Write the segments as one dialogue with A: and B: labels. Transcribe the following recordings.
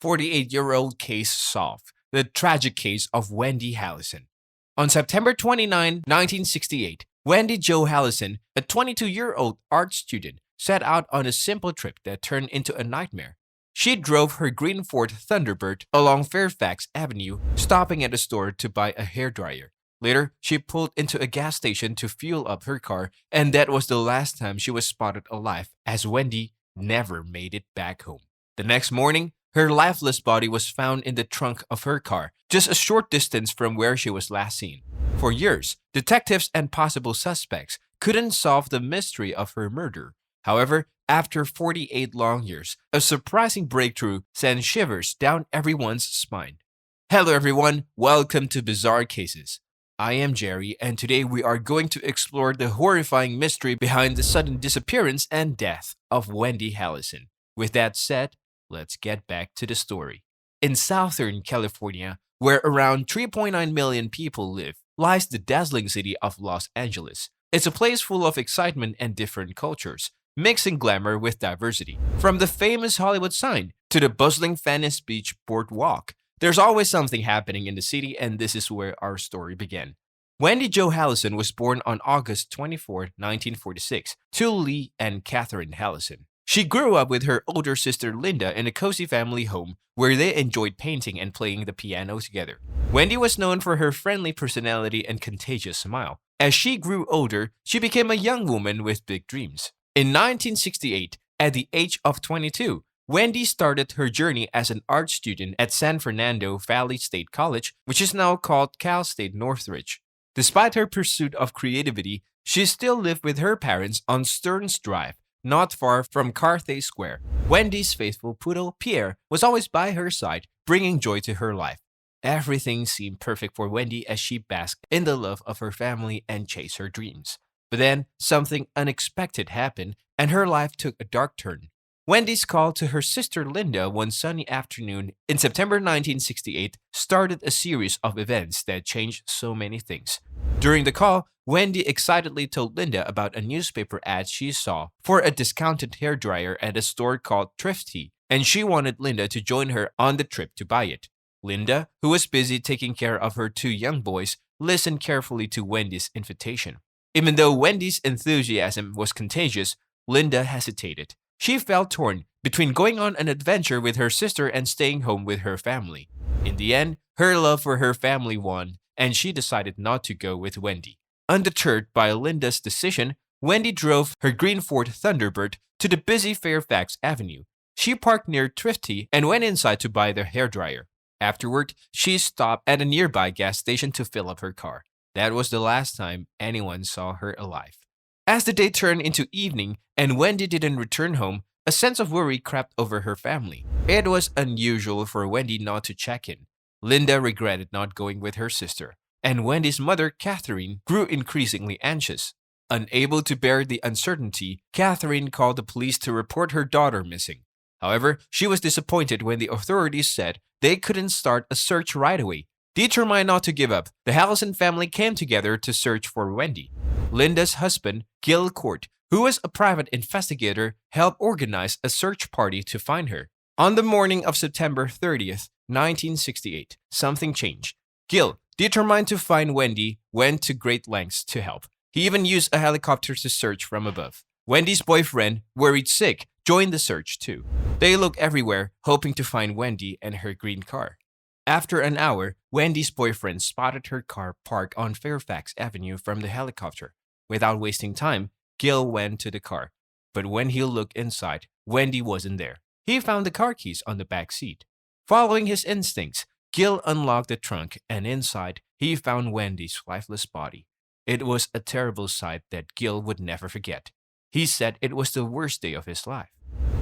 A: 48-year-old case solved. The tragic case of Wendy Halison. On September 29, 1968, Wendy Jo Halison, a 22-year-old art student, set out on a simple trip that turned into a nightmare. She drove her green Ford Thunderbird along Fairfax Avenue, stopping at a store to buy a hairdryer. Later, she pulled into a gas station to fuel up her car, and that was the last time she was spotted alive, as Wendy never made it back home. The next morning, her lifeless body was found in the trunk of her car, just a short distance from where she was last seen. For years, detectives and possible suspects couldn't solve the mystery of her murder. However, after 48 long years, a surprising breakthrough sent shivers down everyone's spine. Hello everyone, welcome to Bizarre Cases. I am Jerry, and today we are going to explore the horrifying mystery behind the sudden disappearance and death of Wendy Halison. With that said, let's get back to the story. In Southern California, where around 3.9 million people live, lies the dazzling city of Los Angeles. It's a place full of excitement and different cultures, mixing glamour with diversity. From the famous Hollywood sign to the bustling Venice Beach boardwalk, there's always something happening in the city, and this is where our story began. Wendy Jo Halison was born on August 24, 1946, to Lee and Catherine Halison. She grew up with her older sister Linda in a cozy family home where they enjoyed painting and playing the piano together. Wendy was known for her friendly personality and contagious smile. As she grew older, she became a young woman with big dreams. In 1968, at the age of 22, Wendy started her journey as an art student at San Fernando Valley State College, which is now called Cal State Northridge. Despite her pursuit of creativity, she still lived with her parents on Stearns Drive, not far from Carthay Square. Wendy's faithful poodle, Pierre, was always by her side, bringing joy to her life. Everything seemed perfect for Wendy as she basked in the love of her family and chased her dreams. But then, something unexpected happened, and her life took a dark turn. Wendy's call to her sister Linda one sunny afternoon in September 1968 started a series of events that changed so many things. During the call, Wendy excitedly told Linda about a newspaper ad she saw for a discounted hairdryer at a store called Thrifty, and she wanted Linda to join her on the trip to buy it. Linda, who was busy taking care of her two young boys, listened carefully to Wendy's invitation. Even though Wendy's enthusiasm was contagious, Linda hesitated. She felt torn between going on an adventure with her sister and staying home with her family. In the end, her love for her family won, and she decided not to go with Wendy. Undeterred by Linda's decision, Wendy drove her green Ford Thunderbird to the busy Fairfax Avenue. She parked near Thrifty and went inside to buy the hairdryer. Afterward, she stopped at a nearby gas station to fill up her car. That was the last time anyone saw her alive. As the day turned into evening and Wendy didn't return home, a sense of worry crept over her family. It was unusual for Wendy not to check in. Linda regretted not going with her sister, and Wendy's mother, Catherine, grew increasingly anxious. Unable to bear the uncertainty, Catherine called the police to report her daughter missing. However, she was disappointed when the authorities said they couldn't start a search right away. Determined not to give up, the Halison family came together to search for Wendy. Linda's husband, Gil Court, who was a private investigator, helped organize a search party to find her. On the morning of September 30th, 1968, something changed. Gil, determined to find Wendy, went to great lengths to help. He even used a helicopter to search from above. Wendy's boyfriend, worried sick, joined the search too. They looked everywhere, hoping to find Wendy and her green car. After an hour, Wendy's boyfriend spotted her car parked on Fairfax Avenue from the helicopter. Without wasting time, Gil went to the car. But when he looked inside, Wendy wasn't there. He found the car keys on the back seat. Following his instincts, Gil unlocked the trunk, and inside, he found Wendy's lifeless body. It was a terrible sight that Gil would never forget. He said it was the worst day of his life.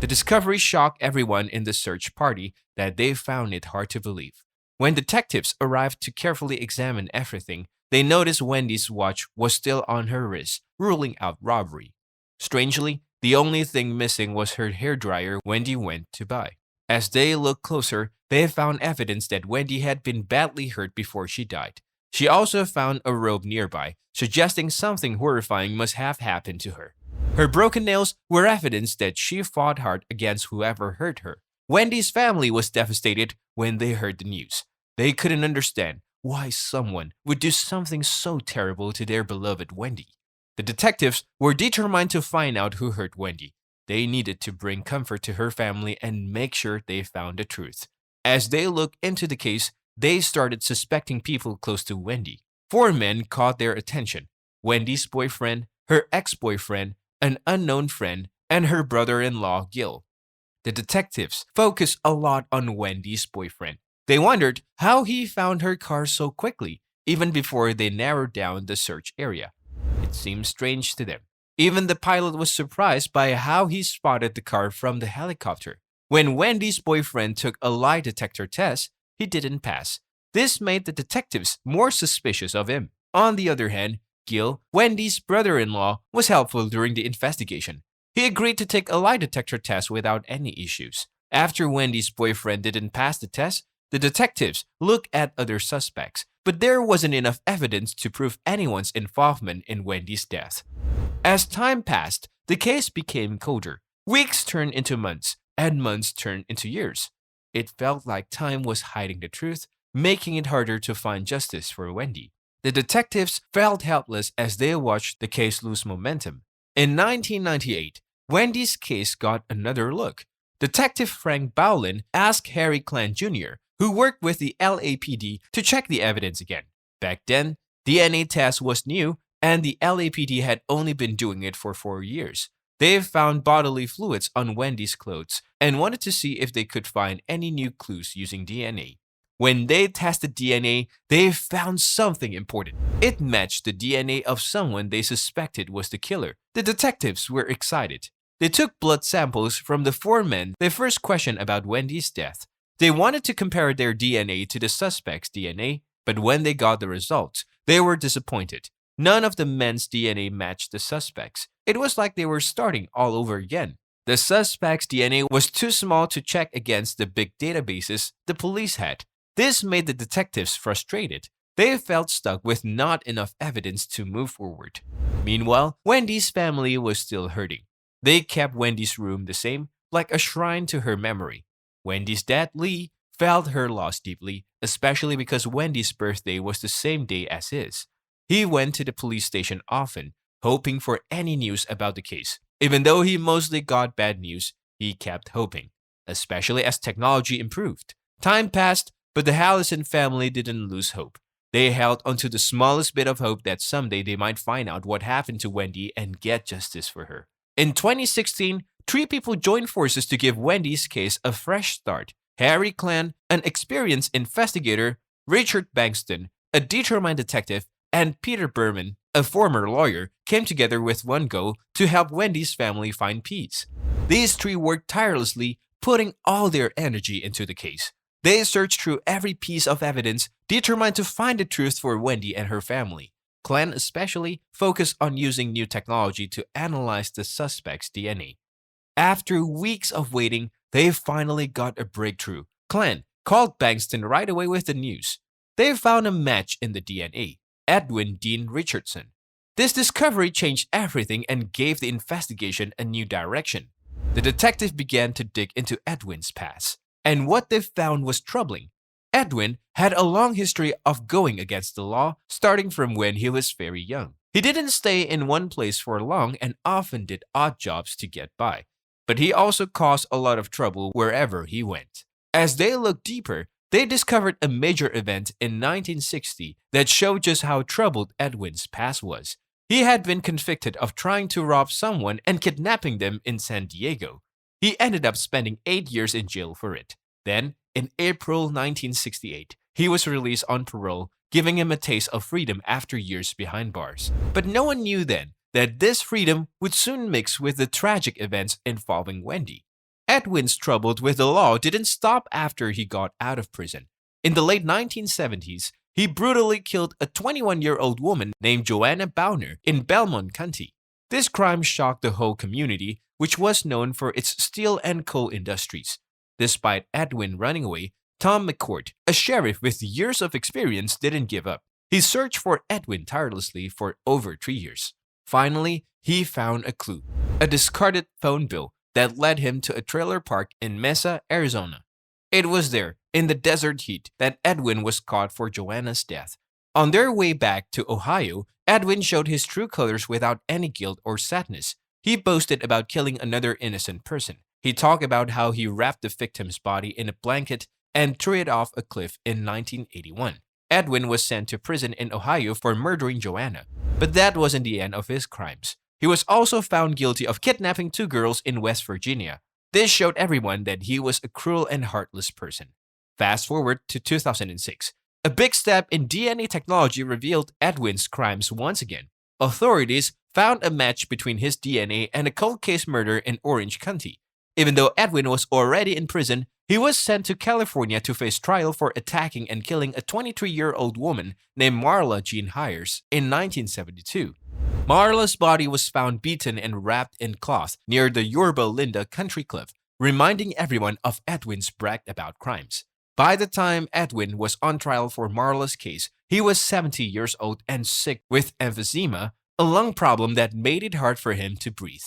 A: The discovery shocked everyone in the search party that they found it hard to believe. When detectives arrived to carefully examine everything, they noticed Wendy's watch was still on her wrist, ruling out robbery. Strangely, the only thing missing was her hairdryer Wendy went to buy. As they looked closer, they found evidence that Wendy had been badly hurt before she died. She also found a robe nearby, suggesting something horrifying must have happened to her. Her broken nails were evidence that she fought hard against whoever hurt her. Wendy's family was devastated when they heard the news. They couldn't understand why someone would do something so terrible to their beloved Wendy. The detectives were determined to find out who hurt Wendy. They needed to bring comfort to her family and make sure they found the truth. As they looked into the case, they started suspecting people close to Wendy. Four men caught their attention: Wendy's boyfriend, her ex-boyfriend, an unknown friend, and her brother-in-law, Gil. The detectives focused a lot on Wendy's boyfriend. They wondered how he found her car so quickly, even before they narrowed down the search area. It seemed strange to them. Even the pilot was surprised by how he spotted the car from the helicopter. When Wendy's boyfriend took a lie detector test, he didn't pass. This made the detectives more suspicious of him. On the other hand, Gil, Wendy's brother-in-law, was helpful during the investigation. He agreed to take a lie detector test without any issues. After Wendy's boyfriend didn't pass the test, the detectives looked at other suspects, but there wasn't enough evidence to prove anyone's involvement in Wendy's death. As time passed, the case became colder. Weeks turned into months, and months turned into years. It felt like time was hiding the truth, making it harder to find justice for Wendy. The detectives felt helpless as they watched the case lose momentum. In 1998, Wendy's case got another look. Detective Frank Bowlin asked Harry Clan Jr., who worked with the LAPD, to check the evidence again. Back then, DNA test was new, and the LAPD had only been doing it for 4 years. They found bodily fluids on Wendy's clothes and wanted to see if they could find any new clues using DNA. When they tested DNA, they found something important. It matched the DNA of someone they suspected was the killer. The detectives were excited. They took blood samples from the 4 men they first questioned about Wendy's death. They wanted to compare their DNA to the suspect's DNA, but when they got the results, they were disappointed. None of the men's DNA matched the suspects. It was like they were starting all over again. The suspect's DNA was too small to check against the big databases the police had. This made the detectives frustrated. They felt stuck with not enough evidence to move forward. Meanwhile, Wendy's family was still hurting. They kept Wendy's room the same, like a shrine to her memory. Wendy's dad, Lee, felt her loss deeply, especially because Wendy's birthday was the same day as his. He went to the police station often, hoping for any news about the case. Even though he mostly got bad news, he kept hoping, especially as technology improved. Time passed, but the Halison family didn't lose hope. They held onto the smallest bit of hope that someday they might find out what happened to Wendy and get justice for her. In 2016, 3 people joined forces to give Wendy's case a fresh start. Harry Clan, an experienced investigator, Richard Bankston, a determined detective, and Peter Berman, a former lawyer, came together with one goal to help Wendy's family find peace. These 3 worked tirelessly, putting all their energy into the case. They searched through every piece of evidence, determined to find the truth for Wendy and her family. Clan especially focused on using new technology to analyze the suspect's DNA. After weeks of waiting, they finally got a breakthrough. Clan called Bankston right away with the news. They found a match in the DNA: Edwin Dean Richardson. This discovery changed everything and gave the investigation a new direction. The detective began to dig into Edwin's past, and what they found was troubling. Edwin had a long history of going against the law, starting from when he was very young. He didn't stay in one place for long and often did odd jobs to get by, but he also caused a lot of trouble wherever he went. As they looked deeper, they discovered a major event in 1960 that showed just how troubled Edwin's past was. He had been convicted of trying to rob someone and kidnapping them in San Diego. He ended up spending 8 years in jail for it. Then, in April 1968, he was released on parole, giving him a taste of freedom after years behind bars. But no one knew then that this freedom would soon mix with the tragic events involving Wendy. Edwin's trouble with the law didn't stop after he got out of prison. In the late 1970s, he brutally killed a 21-year-old woman named Joanna Bowner in Belmont County. This crime shocked the whole community, which was known for its steel and coal industries. Despite Edwin running away, Tom McCourt, a sheriff with years of experience, didn't give up. He searched for Edwin tirelessly for over 3 years. Finally, he found a clue: a discarded phone bill that led him to a trailer park in Mesa, Arizona. It was there, in the desert heat, that Edwin was caught for Joanna's death. On their way back to Ohio, Edwin showed his true colors without any guilt or sadness. He boasted about killing another innocent person. He talked about how he wrapped the victim's body in a blanket and threw it off a cliff in 1981. Edwin was sent to prison in Ohio for murdering Joanna, but that wasn't the end of his crimes. He was also found guilty of kidnapping 2 girls in West Virginia. This showed everyone that he was a cruel and heartless person. Fast forward to 2006. A big step in DNA technology revealed Edwin's crimes once again. Authorities found a match between his DNA and a cold case murder in Orange County. Even though Edwin was already in prison, he was sent to California to face trial for attacking and killing a 23-year-old woman named Marla Jean Hires in 1972. Marla's body was found beaten and wrapped in cloth near the Yorba Linda Country Club, reminding everyone of Edwin's bragged about crimes. By the time Edwin was on trial for Marla's case, he was 70 years old and sick with emphysema, a lung problem that made it hard for him to breathe.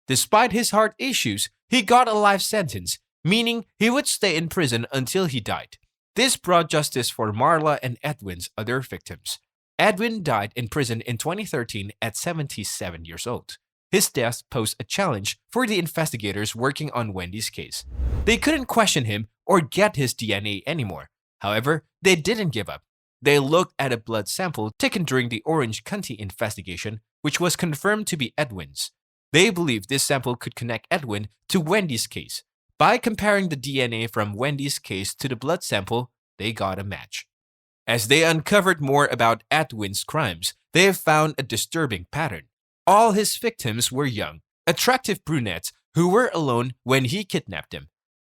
A: Despite his heart issues, he got a life sentence, meaning he would stay in prison until he died. This brought justice for Marla and Edwin's other victims. Edwin died in prison in 2013 at 77 years old. His death posed a challenge for the investigators working on Wendy's case. They couldn't question him or get his DNA anymore. However, they didn't give up. They looked at a blood sample taken during the Orange County investigation, which was confirmed to be Edwin's. They believed this sample could connect Edwin to Wendy's case. By comparing the DNA from Wendy's case to the blood sample, they got a match. As they uncovered more about Edwin's crimes, they found a disturbing pattern. All his victims were young, attractive brunettes who were alone when he kidnapped them.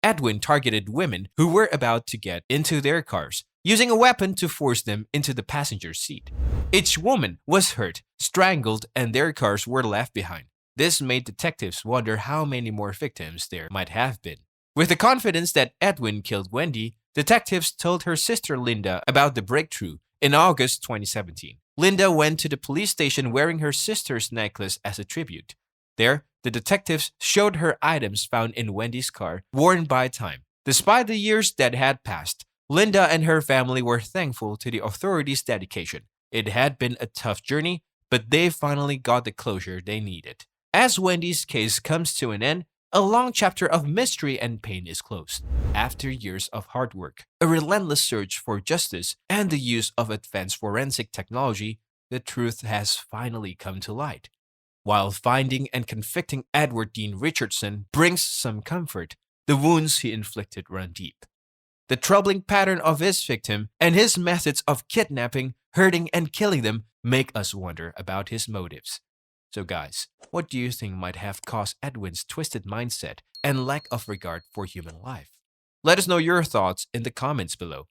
A: Edwin targeted women who were about to get into their cars, using a weapon to force them into the passenger seat. Each woman was hurt, strangled, and their cars were left behind. This made detectives wonder how many more victims there might have been. With the confidence that Edwin killed Wendy, detectives told her sister Linda about the breakthrough in August 2017. Linda went to the police station wearing her sister's necklace as a tribute. There, the detectives showed her items found in Wendy's car, worn by time. Despite the years that had passed, Linda and her family were thankful to the authorities' dedication. It had been a tough journey, but they finally got the closure they needed. As Wendy's case comes to an end, a long chapter of mystery and pain is closed. After years of hard work, a relentless search for justice, and the use of advanced forensic technology, the truth has finally come to light. While finding and convicting Edward Dean Richardson brings some comfort, the wounds he inflicted run deep. The troubling pattern of his victim and his methods of kidnapping, hurting, and killing them make us wonder about his motives. So guys, what do you think might have caused Edwin's twisted mindset and lack of regard for human life? Let us know your thoughts in the comments below.